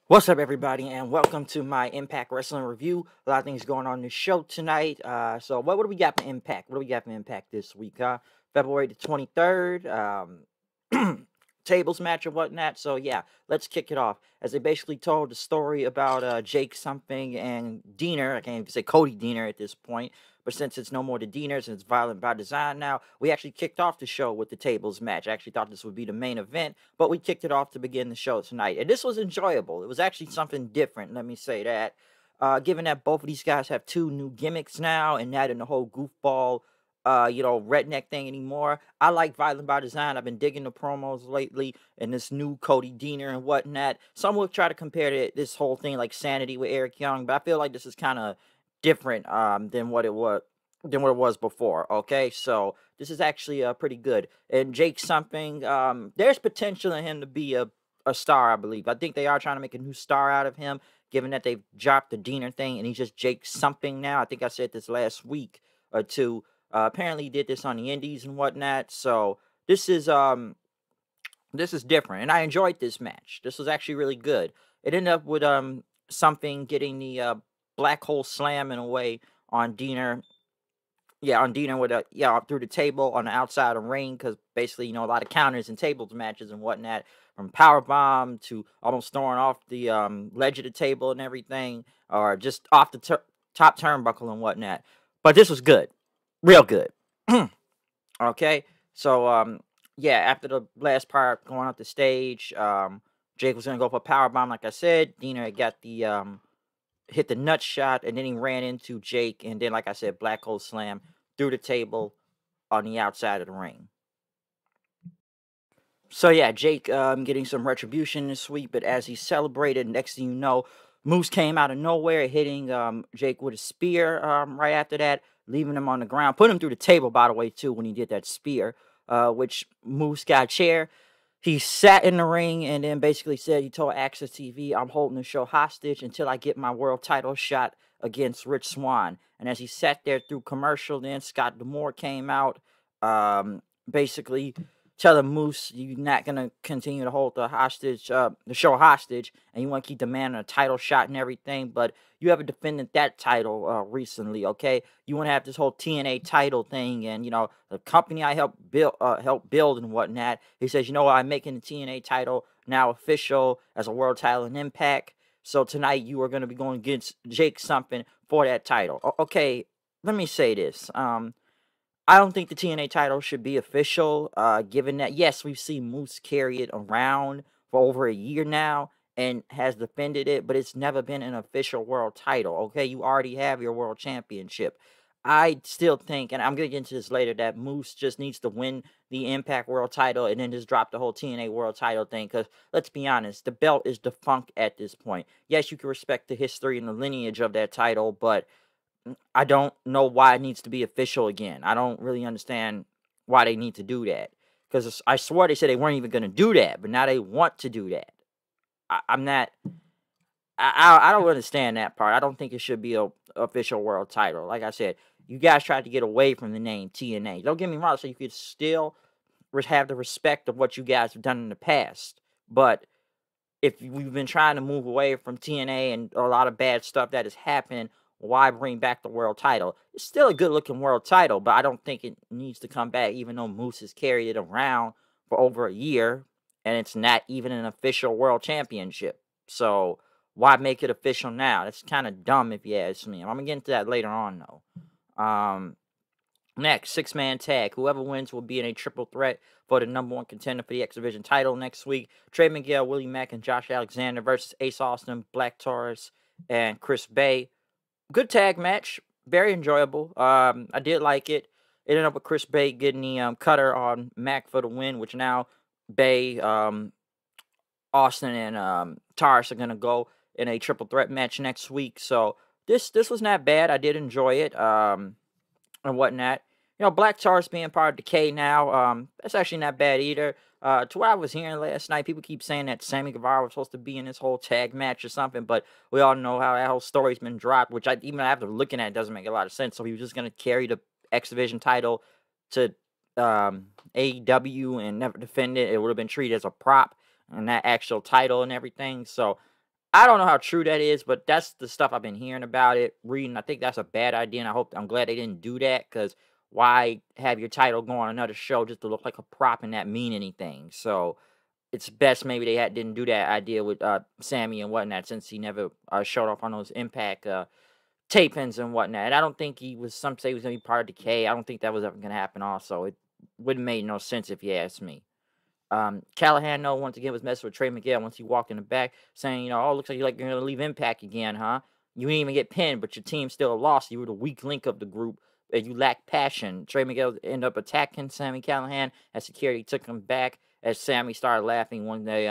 What's up, everybody, and welcome to my Impact Wrestling review. A lot of things going on in the show tonight. So what do we got for Impact? What do we got for Impact this week? February the 23rd, tables match and whatnot. So yeah, let's kick it off. As they basically told the story about Jake something and Diener. I can't even say Cody Diener at this point. But since it's no more the Dieners and it's Violent by Design now, we actually kicked off the show with the tables match. I actually thought this would be the main event, but we kicked it off to begin the show tonight. And this was enjoyable. It was actually something different, let me say that. Given that both of these guys have two new gimmicks now and not in the whole goofball, redneck thing anymore. I like Violent by Design. I've been digging the promos lately and this new Cody Diener and whatnot. Some will try to compare this whole thing like Sanity with Eric Young, but I feel like this is kind of different than what it was before. Okay, so this is actually pretty good. And Jake something, there's potential in him to be a star, I believe. I think they are trying to make a new star out of him, given that they've dropped the Diener thing and he's just Jake something now. I think I said this last week or two. Apparently he did this on the Indies and whatnot. So this is different, and I enjoyed this match. This was actually really good. It ended up with something getting the black hole slam in a way on Diener. Yeah, on Diener with through the table on the outside of the ring, because basically a lot of counters and tables matches and whatnot, from power bomb to almost throwing off the ledge of the table and everything, or just off the top turnbuckle and whatnot. But this was good, real good. Okay, so yeah, after the last part going off the stage, Jake was gonna go for a power bomb, like I said. Diener got the hit the nut shot, and then he ran into Jake, and then, like I said, black hole slam through the table on the outside of the ring. So yeah, Jake getting some retribution this week, but as he celebrated, next thing you know, Moose came out of nowhere, hitting Jake with a spear right after that, leaving him on the ground. Put him through the table, by the way, too, when he did that spear, which Moose got a chair. He sat in the ring and then basically said, he told Access TV, I'm holding the show hostage until I get my world title shot against Rich Swann. And as he sat there through commercial, then Scott D'Amore came out, basically telling Moose you're not gonna continue to hold the show hostage, and you want to keep demanding a title shot and everything. But you haven't defended that title recently, okay? You want to have this whole TNA title thing, and the company I helped build and whatnot. He says, I'm making the TNA title now official as a world title in Impact. So tonight you are going to be going against Jake something for that title. Okay, let me say this. I don't think the TNA title should be official, given that, yes, we've seen Moose carry it around for over a year now and has defended it, but it's never been an official world title, okay? You already have your world championship. I still think, and I'm going to get into this later, that Moose just needs to win the Impact world title and then just drop the whole TNA world title thing, because let's be honest, the belt is defunct at this point. Yes, you can respect the history and the lineage of that title, but I don't know why it needs to be official again. I don't really understand why they need to do that. Because I swore they said they weren't even going to do that, but now they want to do that. I'm not. I don't understand that part. I don't think it should be a official world title. Like I said, you guys tried to get away from the name TNA. Don't get me wrong, so you could still have the respect of what you guys have done in the past. But if we've been trying to move away from TNA and a lot of bad stuff that has happened, why bring back the world title? It's still a good looking world title, but I don't think it needs to come back, even though Moose has carried it around for over a year and it's not even an official world championship. So why make it official now? That's kind of dumb if you ask me. I'm gonna get into that later on though. Next, six-man tag. Whoever wins will be in a triple threat for the number one contender for the X Division title next week. Trey Miguel, Willie Mack, and Josh Alexander versus Ace Austin, Black Taurus, and Chris Bay. Good tag match. Very enjoyable. I did like it. It ended up with Chris Bay getting the cutter on Mack for the win, which now Bay, Austin, and Taurus are going to go in a triple threat match next week. So this was not bad. I did enjoy it. And whatnot. Black Taurus being part of Decay now, that's actually not bad either. To what I was hearing last night, people keep saying that Sammy Guevara was supposed to be in this whole tag match or something, but we all know how that whole story's been dropped, which even after looking at it doesn't make a lot of sense. So he was just going to carry the X Division title to AEW and never defend it. It would have been treated as a prop and that actual title and everything. So I don't know how true that is, but that's the stuff I've been hearing about it, reading. I think that's a bad idea, and I'm glad they didn't do that, because why have your title go on another show just to look like a prop and not mean anything? So it's best maybe they didn't do that idea with Sammy and whatnot, since he never showed up on those Impact tapings and whatnot. And I don't think some say he was going to be part of Decay. I don't think that was ever going to happen also. It wouldn't make no sense if you ask me. Callahan, though, once again, was messing with Trey Miguel once he walked in the back, saying, oh, looks like you're going to leave Impact again, huh? You didn't even get pinned, but your team still lost. You were the weak link of the group, and you lack passion. Trey Miguel ended up attacking Sammy Callahan as security took him back, as Sammy started laughing when they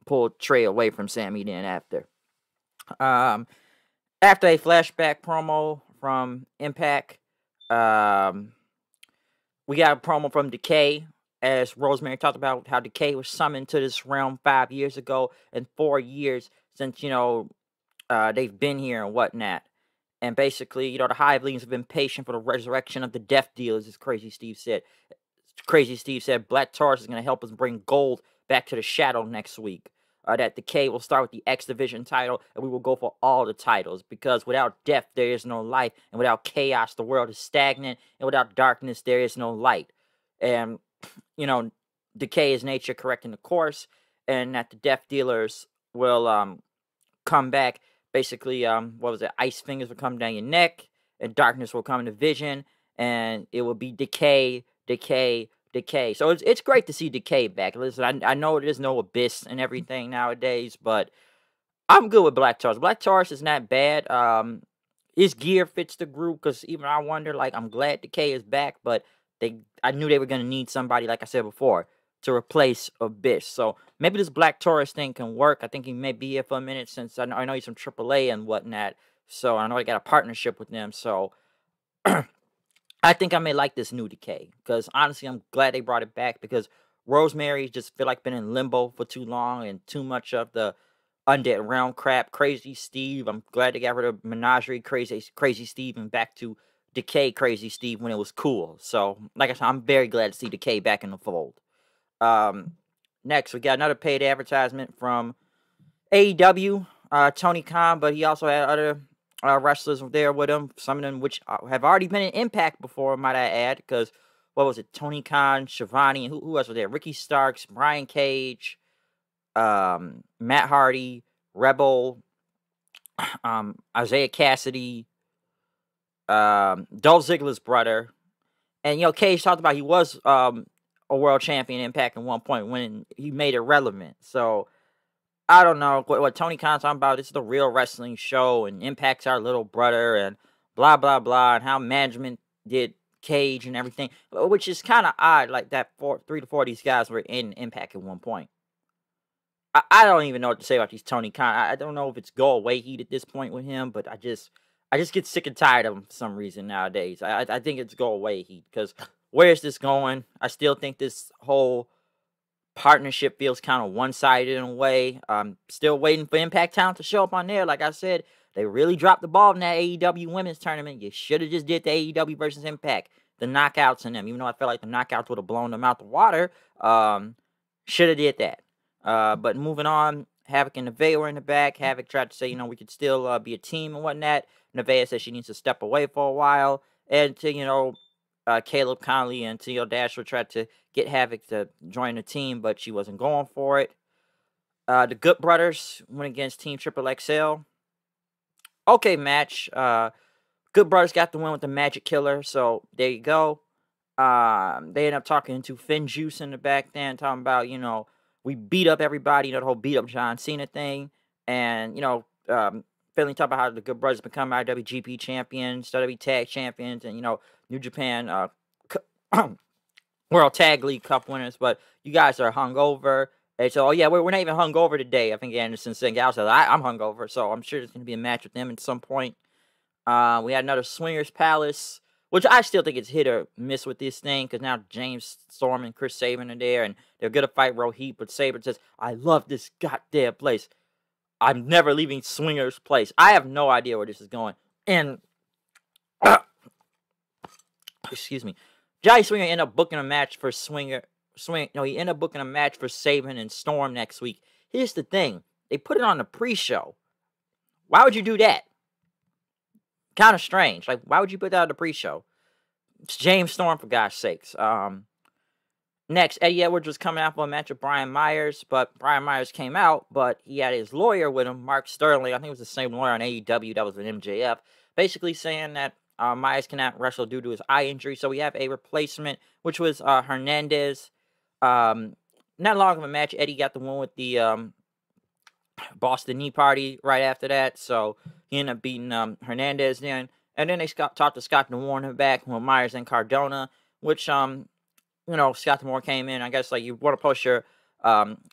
pulled Trey away from Sammy then after. After a flashback promo from Impact, we got a promo from Decay, as Rosemary talked about how Decay was summoned to this realm 5 years ago, and 4 years since, they've been here and whatnot. And basically, the Hive Legions have been patient for the resurrection of the Death Dealers, as Crazy Steve said. Crazy Steve said Black Taurus is going to help us bring gold back to the Shadow next week. That Decay will start with the X Division title, and we will go for all the titles, because without death, there is no life, and without chaos, the world is stagnant, and without darkness, there is no light. And, Decay is nature correcting the course, and that the Death Dealers will come back. Basically, Ice fingers will come down your neck, and darkness will come into vision, and it will be Decay. So it's great to see Decay back. Listen, I know there's no Abyss and everything nowadays, but I'm good with Black Taurus. Black Taurus is not bad. His gear fits the group, because even I wonder, I'm glad Decay is back, but I knew they were going to need somebody, like I said before, to replace Abyss. So maybe this Black Taurus thing can work. I think he may be here for a minute, since I know he's from AAA and whatnot. So I know they got a partnership with them. So I think I may like this new Decay, because honestly, I'm glad they brought it back, because Rosemary just feel like been in limbo for too long, and too much of the Undead Realm crap. Crazy Steve, I'm glad they got rid of Menagerie Crazy Steve and back to Decay Crazy Steve when it was cool. So, like I said, I'm very glad to see Decay back in the fold. Next, we got another paid advertisement from AEW, Tony Khan, but he also had other wrestlers there with him, some of them which have already been in Impact before, might I add, because, what was it, Tony Khan, Shivani, and who else was there? Ricky Starks, Brian Cage, Matt Hardy, Rebel, Isaiah Cassidy, Dolph Ziggler's brother, and, Cage talked about he was a world champion in Impact at one point when he made it relevant, so I don't know what Tony Khan's talking about. This is the real wrestling show, and Impact's our little brother, and blah, blah, blah, and how management did Cage and everything, which is kind of odd, like that 3 to 4 of these guys were in Impact at one point. I don't even know what to say about these Tony Khan. I don't know if it's go away heat at this point with him, but I just get sick and tired of him for some reason nowadays. I think it's go away heat, because where is this going? I still think this whole partnership feels kind of one-sided in a way. I'm still waiting for Impact talent to show up on there. Like I said, they really dropped the ball in that AEW women's tournament. You should have just did the AEW versus Impact, the knockouts in them. Even though I felt like the knockouts would have blown them out the water, should have did that. But moving on, Havoc and Nevaeh were in the back. Havoc tried to say, we could still be a team and whatnot. Nevaeh said she needs to step away for a while. And to, Caleb Conley and Tio Dasher tried to get Havoc to join the team, but she wasn't going for it. The Good Brothers went against Team Triple XL. Okay match. Good Brothers got the win with the Magic Killer, so there you go. They ended up talking to Finn Juice in the back then, talking about, we beat up everybody, the whole beat up John Cena thing. And, Finley talked about how the Good Brothers become IWGP champions, WWE Tag Champions, and, New Japan World Tag League Cup winners, but you guys are hungover. And so, yeah, we're not even hungover today. I think Anderson said, I'm hungover, so I'm sure there's going to be a match with them at some point. We had another Swingers Palace, which I still think it's hit or miss with this thing, because now James Storm and Chris Sabin are there, and they're going to fight Rohit, but Sabin says, I love this goddamn place. I'm never leaving Swingers Place. I have no idea where this is going. And, excuse me, Johnny Swinger ended up booking a match for he ended up booking a match for Sabin and Storm next week. Here's the thing. They put it on the pre-show. Why would you do that? Kind of strange. Like, why would you put that on the pre-show? It's James Storm, for God's sakes. Next, Eddie Edwards was coming out for a match with Brian Myers, but Brian Myers came out, but he had his lawyer with him, Mark Sterling. I think it was the same lawyer on AEW that was with MJF, basically saying that Myers cannot wrestle due to his eye injury. So we have a replacement, which was Hernandez. Not long of a match. Eddie got the one with the Boston Knee Party right after that, so he ended up beating Hernandez then. And then they talked to Scott Warner back with Myers and Cardona, which Scott D'Amore came in. I guess like you want to post your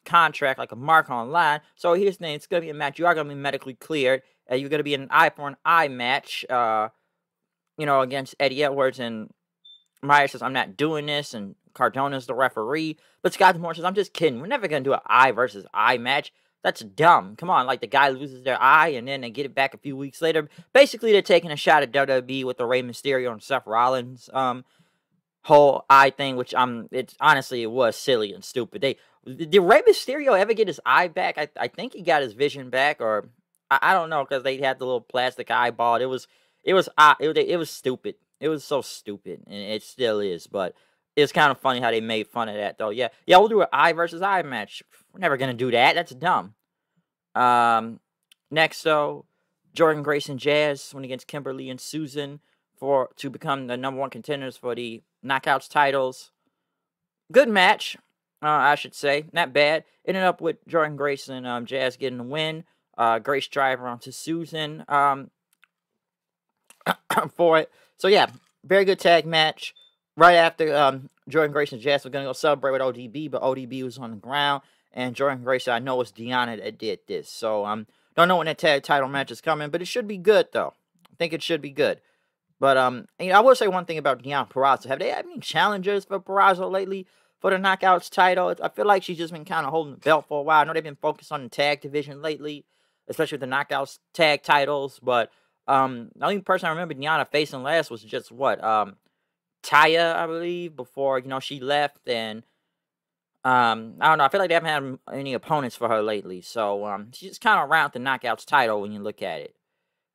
contract like a mark online. So here's the thing: it's gonna be a match. You are gonna be medically cleared. You're gonna be in an eye for an eye match. Against Eddie Edwards, and Myers says, "I'm not doing this," and Cardona's the referee. But Scott D'Amore says, "I'm just kidding. We're never gonna do an eye versus eye match. That's dumb. Come on, like the guy loses their eye and then they get it back a few weeks later. Basically, they're taking a shot at WWE with the Rey Mysterio and Seth Rollins whole eye thing, which it was silly and stupid. Did Rey Mysterio ever get his eye back? I think he got his vision back, or I don't know, because they had the little plastic eyeball. It was stupid. It was so stupid, and it still is. But it's kind of funny how they made fun of that, though. Yeah, we'll do an eye versus eye match. We're never gonna do that. That's dumb. Next, though, Jordan Grace and Jazz went against Kimberly and Susan to become the #1 contenders for the Knockouts titles. Good match, I should say. Not bad. Ended up with Jordan Grace and Jazz getting the win. Grace driver onto Susan for it. So, yeah, very good tag match. Right after Jordan Grace and Jazz were going to go celebrate with ODB, but ODB was on the ground. And Jordan Grace, I know it's Deanna that did this. So, don't know when that tag title match is coming, but it should be good, though. I think it should be good. But, I will say one thing about Deanna Purrazzo. Have they had any challengers for Purrazzo lately for the Knockouts title? I feel like she's just been kind of holding the belt for a while. I know they've been focused on the tag division lately, especially with the Knockouts tag titles. But the only person I remember Deanna facing last was just, Taya, I believe, before, she left. And, I don't know. I feel like they haven't had any opponents for her lately. So, she's just kind of around the Knockouts title when you look at it.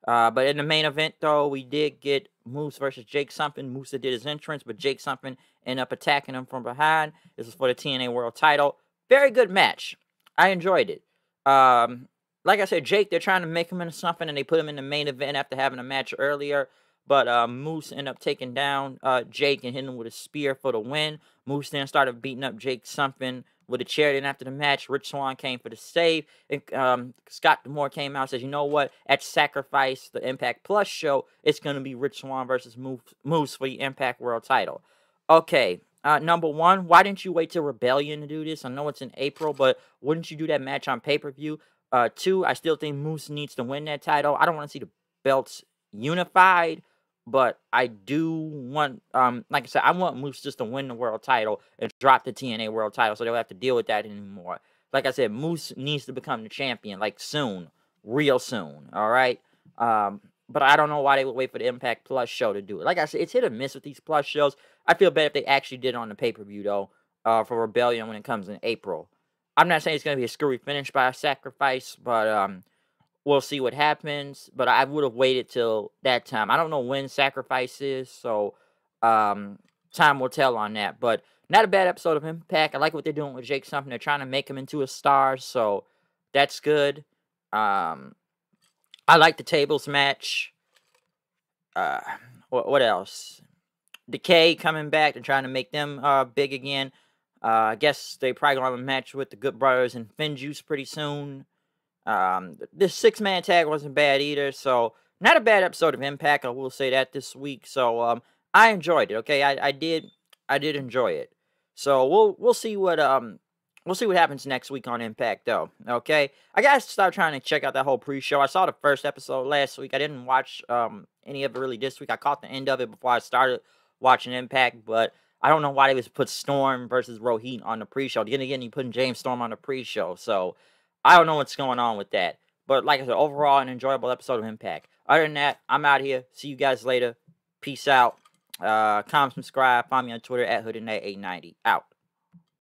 But in the main event, though, we did get Moose versus Jake Something. Moose did his entrance, but Jake Something ended up attacking him from behind. This is for the TNA World title. Very good match. I enjoyed it. Like I said, Jake, they're trying to make him into something, and they put him in the main event after having a match earlier. But Moose ended up taking down Jake and hitting him with a spear for the win. Moose then started beating up Jake Something with a chair. Then after the match, Rich Swann came for the save. And Scott D'Amore came out and says, you know what? At Sacrifice, the Impact Plus show, it's going to be Rich Swann versus Moose for the Impact World title. Okay, number one, why didn't you wait till Rebellion to do this? I know it's in April, but wouldn't you do that match on pay-per-view? Two, I still think Moose needs to win that title. I don't want to see the belts unified, but I do want, like I said, I want Moose just to win the world title and drop the TNA world title so they don't have to deal with that anymore. Like I said, Moose needs to become the champion, like soon, real soon, all right? But I don't know why they would wait for the Impact Plus show to do it. Like I said, it's hit or miss with these Plus shows. I feel bad if they actually did it on the pay-per-view, though, for Rebellion when it comes in April. I'm not saying it's going to be a screwy finish by a Sacrifice, but we'll see what happens. But I would have waited till that time. I don't know when Sacrifice is, so time will tell on that. But not a bad episode of Impact. I like what they're doing with Jake Something. They're trying to make him into a star, so that's good. I like the tables match. What else? Decay coming back. They're trying to make them big again. I guess they probably going to have a match with the Good Brothers and Finjuice pretty soon. This 6-man tag wasn't bad either, so not a bad episode of Impact. I will say that this week. So I enjoyed it. Okay, I did enjoy it. So we'll see what happens next week on Impact, though. Okay, I gotta start trying to check out that whole pre-show. I saw the first episode last week. I didn't watch any of it really this week. I caught the end of it before I started watching Impact, but I don't know why they was put Storm versus Rohit on the pre-show. Then again, you putting James Storm on the pre-show, so I don't know what's going on with that. But like I said, overall, an enjoyable episode of Impact. Other than that, I'm out here. See you guys later. Peace out. Comment, subscribe. Find me on Twitter at HoodandNet890. Out.